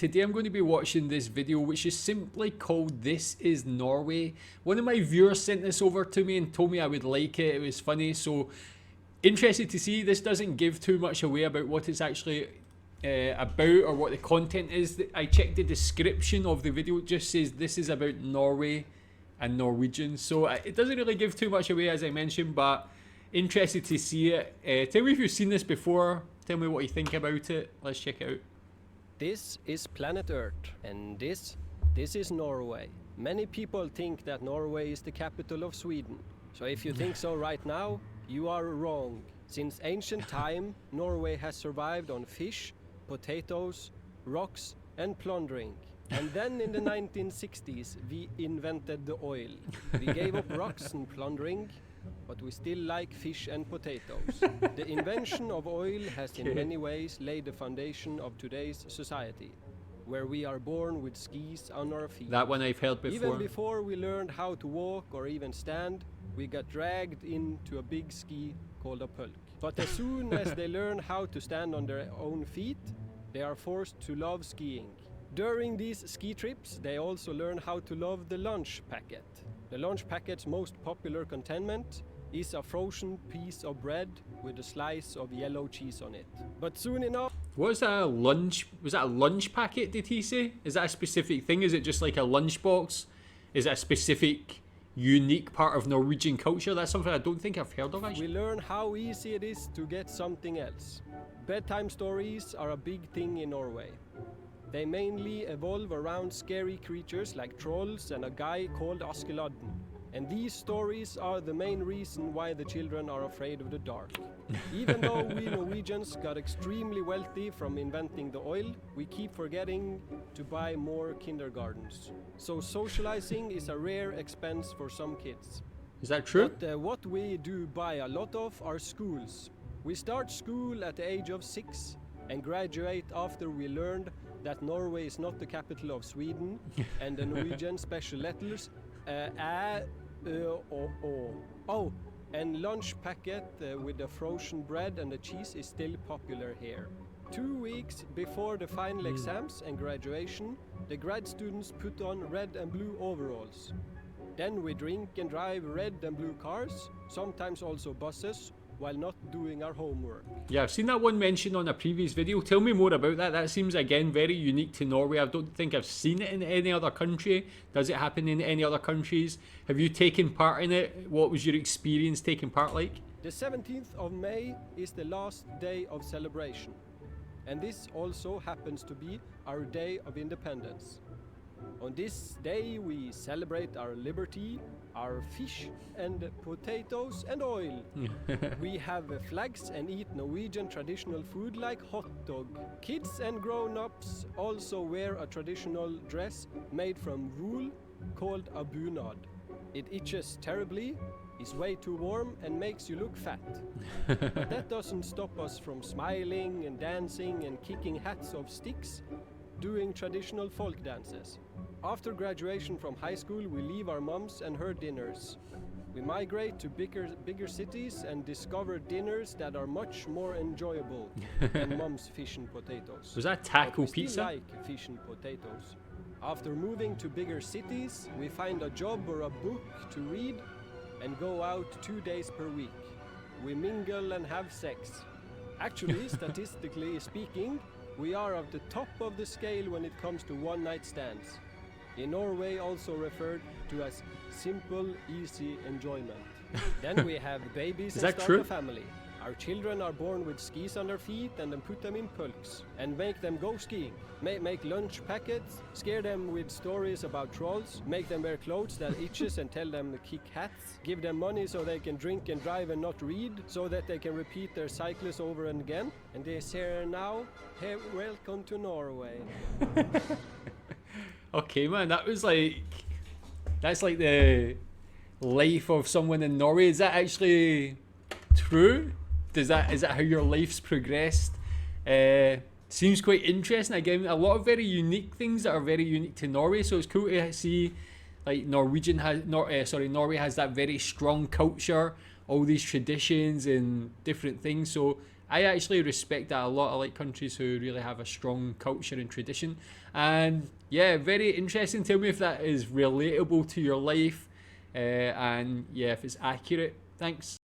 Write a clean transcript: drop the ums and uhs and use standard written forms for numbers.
today I'm going to be watching this video which is simply called This Is Norway. One of my viewers sent this over to me and told me I would like it, it was funny, so interested to see. This doesn't give too much away about what it's actually about or what the content is. I checked the description of the video, it just says this is about Norway and Norwegian, so it doesn't really give too much away as I mentioned, but interested to see it. Tell me if you've seen this before, tell me what you think about it, let's check it out. This is planet Earth, and this is Norway. Many people think that Norway is the capital of Sweden. So if you think so right now, you are wrong. Since ancient time, Norway has survived on fish, potatoes, rocks, and plundering. And then in the 1960s, we invented the oil. We gave up rocks and plundering, but we still like fish and potatoes. The invention of oil has in many ways laid the foundation of today's society, where we are born with skis on our feet. That one I've heard before. Even before we learned how to walk or even stand, we got dragged into a big ski called a pulk. But as soon as they learn how to stand on their own feet, they are forced to love skiing. During these ski trips, they also learn how to love the lunch packet. The lunch packet's most popular containment is a frozen piece of bread with a slice of yellow cheese on it. But soon enough... Was that a lunch packet, did he say? Is that a specific thing? Is it just like a lunchbox? Is it a specific, unique part of Norwegian culture? That's something I don't think I've heard of actually. We learn how easy it is to get something else. Bedtime stories are a big thing in Norway. They mainly evolve around scary creatures like trolls and a guy called Askeladden. And these stories are the main reason why the children are afraid of the dark. Even though we Norwegians got extremely wealthy from inventing the oil, we keep forgetting to buy more kindergartens. So socializing is a rare expense for some kids. Is that true? But what we do buy a lot of are schools. We start school at the age of 6 and graduate after we learned that Norway is not the capital of Sweden and the Norwegian special letters Oh, and lunch packet with the frozen bread and the cheese is still popular here. 2 weeks before the final exams and graduation, the grad students put on red and blue overalls. Then we drink and drive red and blue cars, sometimes also buses, while not doing our homework. Yeah, I've seen that one mentioned on a previous video. Tell me more about that. That seems, again, very unique to Norway. I don't think I've seen it in any other country. Does it happen in any other countries? Have you taken part in it? What was your experience taking part like? The 17th of May is the last day of celebration. And this also happens to be our day of independence. On this day we celebrate our liberty, our fish and potatoes and oil. We have flags and eat Norwegian traditional food like hot dog. Kids and grown-ups also wear a traditional dress made from wool called a bunad. It itches terribly, is way too warm and makes you look fat. But that doesn't stop us from smiling and dancing and kicking hats of sticks, doing traditional folk dances. After graduation from high school, we leave our moms and her dinners. We migrate to bigger cities and discover dinners that are much more enjoyable than mom's fish and potatoes. Was that taco But we pizza? still like fish and potatoes. After moving to bigger cities, we find a job or a book to read and go out 2 days per week. We mingle and have sex. Actually, statistically speaking, we are at the top of the scale when it comes to one-night stands. In Norway also referred to as simple, easy enjoyment. Then we have babies and start a family. Our children are born with skis on their feet and then put them in pulks and make them go skiing. Make lunch packets, scare them with stories about trolls, make them wear clothes that itches and tell them to kick hats, give them money so they can drink and drive and not read, so that they can repeat their cycles over and again. And they say now, hey, welcome to Norway. Okay, man, that's like the life of someone in Norway. Is that actually true? Is that how your life's progressed? Seems quite interesting. Again, a lot of very unique things that are very unique to Norway. So it's cool to see, like, Norway has that very strong culture, all these traditions and different things. So I actually respect that a lot. I like countries who really have a strong culture and tradition. And yeah, very interesting. Tell me if that is relatable to your life, and yeah, if it's accurate. Thanks.